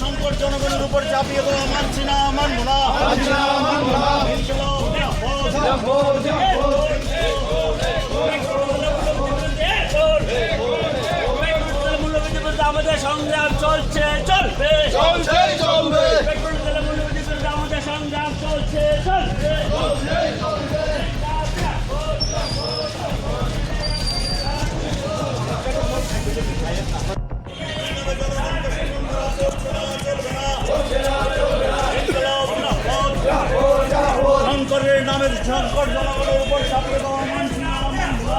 সংকট জনগণের উপর চাপিয়ে দেওয়া মানছি না, মানব না। আমাদের সংগ্রাম চলছে, চলবে, আমাদের সংগ্রাম চলছে, চলবে। শঙ্করের নামের সংকট জনগণের উপর চাপিয়ে দেওয়া মানছি না, মানব না।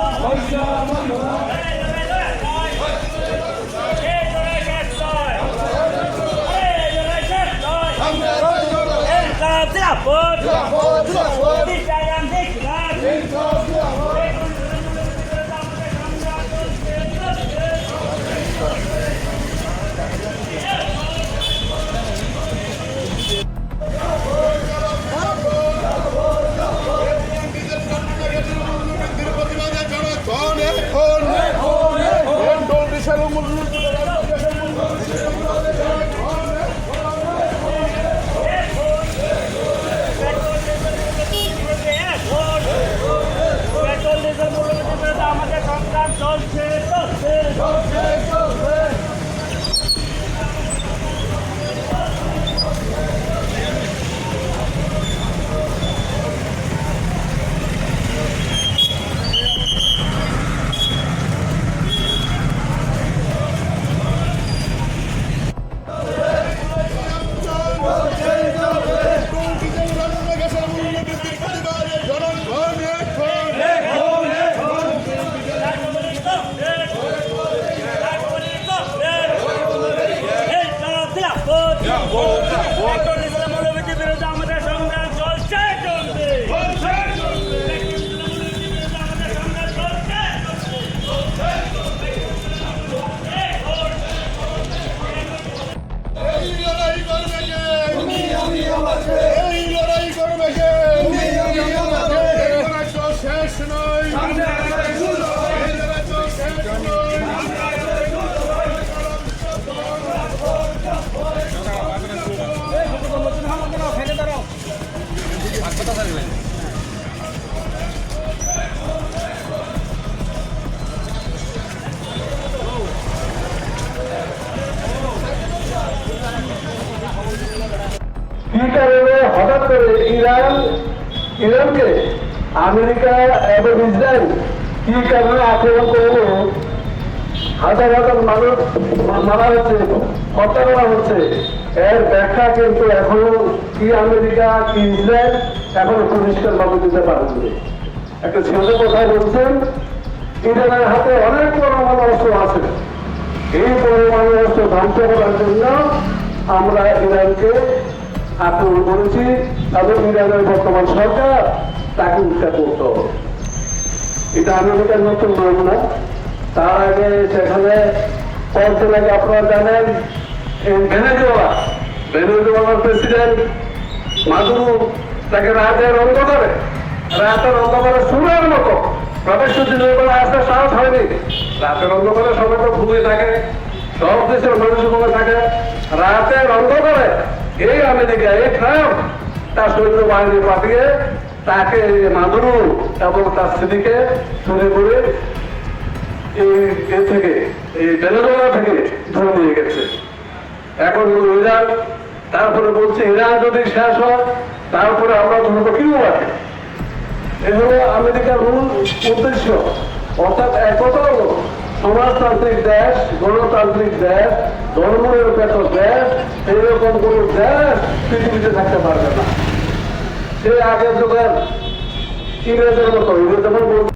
আমাদের সংগ্রাম চলছে, চলছে, চলছে, চলছে। আমাদের সংগ্রাম চলছে, চলবে, আমাদের সংগ্রাম চলছে, এই লড়াই করবে কে? এই লড়াই করবে কে? লড়াই তো শেষ নয়, লড়াই তো শেষ নয়। কি কারণে হঠাৎ করে ইরানকে আমেরিকা এবং ইসরায়েল কি কারণে আক্রমণ করলো, হাজার হাজার মানুষ মারা হচ্ছে, হত্যা করা হচ্ছে, এর ব্যাখ্যা কিন্তু এখনো কি আমেরিকা কি ইসরায়েল এখনো পরিষ্কার ভাবে দিতে পারেনি। একটা ছেলে কোথায় বলছেন ইরানের হাতে অনেক পরমাণু অস্ত্র আছে, এই পরমাণু অস্ত্র ধ্বংস করার জন্য আমরা ইরানকে আক্রমণ করেছি এবং ইরানের বর্তমান সরকার তাকে উৎখাত করতে হবে। এটা আমেরিকার নতুন নিয়ম না। তার আগে সেখানে কয়েকদিন আগে আপনারা জানেন ভেনেজুয়েলার প্রেসিডেন্ট মাদুরো তাকে রাতের অন্ধকারে সুরের মতো প্রবেশ দিনের বেলা আসতে সাহস হয়নি। রাতের অন্ধকারে সবাই তো ঘুমিয়ে থাকে, সব দেশের মানুষ ঘুমিয়ে থাকে। রাতের অন্ধকারে এই আমেরিকা এই ট্রাম্প তার সৈন্য বাহিনী পাঠিয়ে তাকে মাদুরো এবং তার স্ত্রীকে চুরি করে এই থেকে এই ভেনেজুয়েলা থেকে ধরে নিয়ে গেছে। এখন ইরান, তারপরে বলছে ইরান যদি শেষ হয় তারপরে আমরা ধরবো কি হয়। এই হলো আমেরিকার মূল উদ্দেশ্য। অর্থাৎ একতা হলো সমাজতান্ত্রিক দেশ, গণতান্ত্রিক দেশ, ধর্মনিরপেক্ষ দেশ, এইরকম কোন দেশ পৃথিবীতে থাকতে পারবে না। সে আগের যুগের ইংরেজের মতো, ইংরেজ যেমন